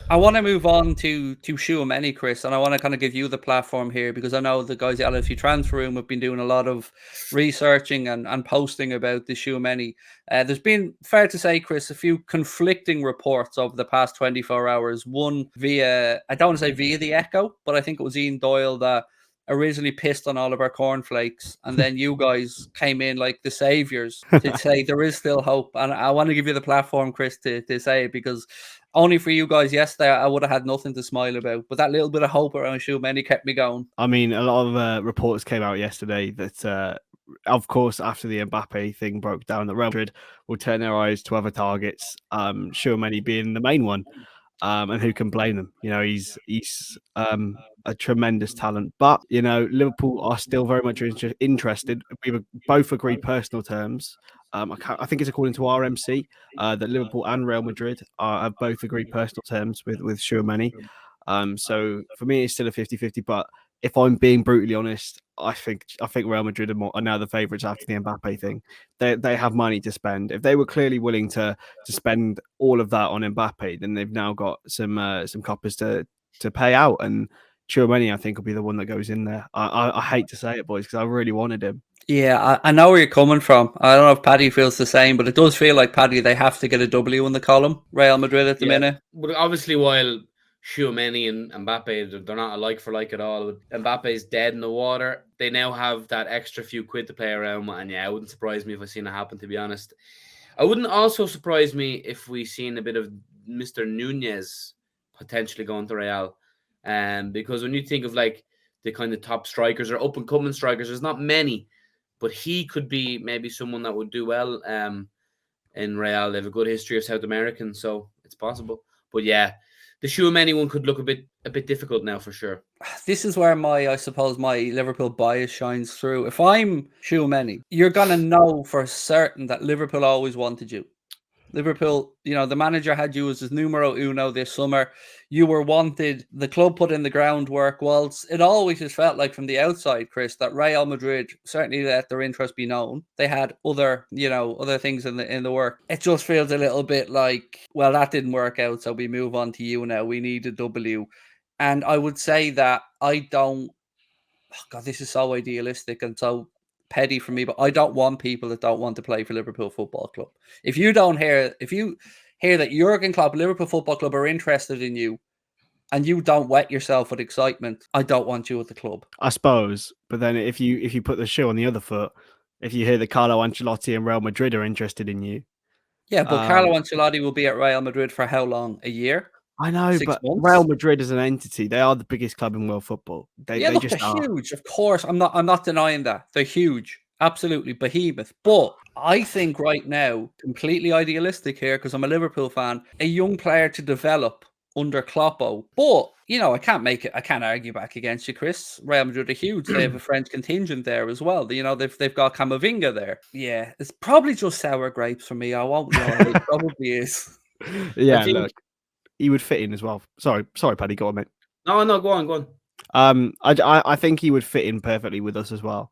I want to move on to Tchouameni, Chris, and I want to kind of give you the platform here because I know the guys at LFC Transfer Room have been doing a lot of researching and posting about the Tchouameni. There's been, fair to say, Chris, a few conflicting reports over the past 24 hours. One via, I don't want to say via the Echo, but I think it was Ian Doyle that originally pissed on all of our cornflakes, and then you guys came in like the saviors to say there is still hope. And I want to give you the platform, Chris, to say it because only for you guys yesterday, I would have had nothing to smile about. But that little bit of hope around Tchouameni kept me going. I mean, a lot of reports came out yesterday that, of course, after the Mbappe thing broke down, that Real Madrid will turn their eyes to other targets, Tchouameni being the main one. And who can blame them? You know, he's a tremendous talent. But you know, Liverpool are still very much interested. We've both agreed personal terms. I think it's according to RMC that Liverpool and Real Madrid have both agreed personal terms with Tchouameni. So for me, it's still a 50-50. But if I'm being brutally honest, I think Real Madrid are now the favourites after the Mbappe thing. They have money to spend. If they were clearly willing to spend all of that on Mbappe, then they've now got some coppers to pay out. And Tchouameni, I think, will be the one that goes in there. I hate to say it, boys, because I really wanted him. Yeah, I know where you're coming from. I don't know if Paddy feels the same, but it does feel like Paddy, they have to get a W in the column, Real Madrid at the minute. But obviously, while Tchouameni and Mbappe, they're not a like for like at all. Mbappe's dead in the water. They now have that extra few quid to play around with, and yeah, it wouldn't surprise me if I seen it happen, to be honest. I wouldn't also surprise me if we seen a bit of Mr. Nunez potentially going to Real. Because when you think of like the kind of top strikers or up and coming strikers, there's not many, but he could be maybe someone that would do well in Real. They have a good history of South Americans, so it's possible. But yeah, the Tchouameni one could look a bit difficult now for sure. This is where I suppose my Liverpool bias shines through. If I'm Tchouameni, you're gonna know for certain that Liverpool always wanted you. Liverpool, you know, the manager had you as his numero uno this summer. You were wanted. The club put in the groundwork. Whilst it always has felt like from the outside, Chris, that Real Madrid certainly let their interest be known. They had other things in the work. It just feels a little bit like, well, that didn't work out, so we move on to you now. We need a W. And I would say that I don't. Oh God, this is so idealistic and so petty for me, but I don't want people that don't want to play for Liverpool Football Club. If you hear that Jurgen Klopp, Liverpool Football Club are interested in you, and you don't wet yourself with excitement, I don't want you at the club. I suppose, but then if you put the shoe on the other foot, if you hear that Carlo Ancelotti and Real Madrid are interested in you, yeah, but Carlo Ancelotti will be at Real Madrid for how long? A year? I know, 6 but months? Real Madrid as an entity, they are the biggest club in world football. They Look, just they're are. huge. Of course, I'm not denying that. They're huge. Absolutely behemoth. But I think right now, completely idealistic here, because I'm a Liverpool fan, a young player to develop under Kloppo. But, you know, I can't argue back against you, Chris. Real Madrid are huge. They have a French contingent there as well. You know, they've got Camavinga there. Yeah, it's probably just sour grapes for me. I won't lie. It probably is. Yeah, look, he would fit in as well. Sorry, Paddy, go on, mate. No, go on. I think he would fit in perfectly with us as well.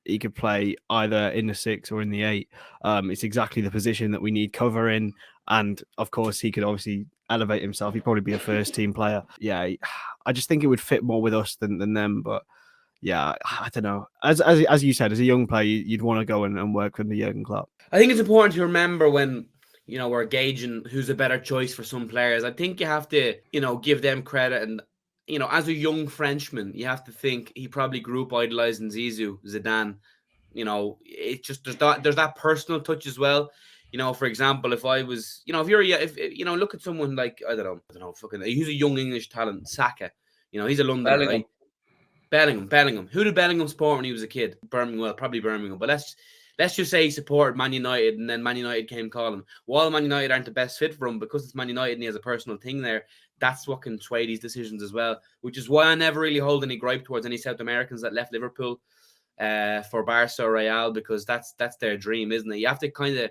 He could play either in the 6 or in the 8. It's exactly the position that we need cover in, and of course, he could obviously elevate himself. He'd probably be a first team player. Yeah, I just think it would fit more with us than them. But yeah, I don't know. As you said, as a young player, you'd want to go and work with the Jurgen Klopp. I think it's important to remember when, you know, we're gauging who's a better choice for some players. I think you have to, you know, give them credit. And, you know, as a young Frenchman, you have to think he probably grew up idolizing Zidane. You know, it's just there's that personal touch as well. You know, for example, if I was, you know, if you know, look at someone like I don't know, fucking, he's a young English talent, Saka. You know, he's a Londoner, Bellingham. right? Bellingham. Who did Bellingham support when he was a kid? Probably Birmingham. But let's just say he supported Man United, and then Man United came calling. While Man United aren't the best fit for him, because it's Man United and he has a personal thing there, that's what can sway these decisions as well. Which is why I never really hold any gripe towards any South Americans that left Liverpool for Barca or Real, because that's their dream, isn't it? You have to kind of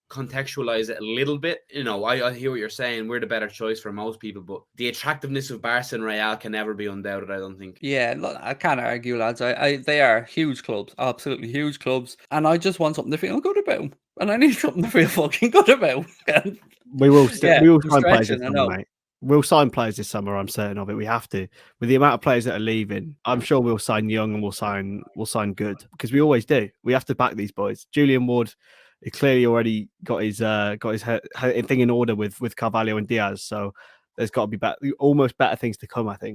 contextualize it a little bit. You know, I hear what you're saying. We're the better choice for most people, but the attractiveness of Barca and Real can never be undoubted, I don't think. Yeah, look, I can't argue, lads. They are huge clubs, absolutely huge clubs, and I just want something to feel good about. And I need something to feel fucking good about. And We will yeah, we will I'm sign players this stretching, I summer, know. mate. We'll sign players this summer. I'm certain of it. We have to. With the amount of players that are leaving, I'm sure we'll sign young and we'll sign good because we always do. We have to back these boys. Julian Ward, he clearly already got his thing in order with Carvalho and Diaz. So there's got to be almost better things to come, I think.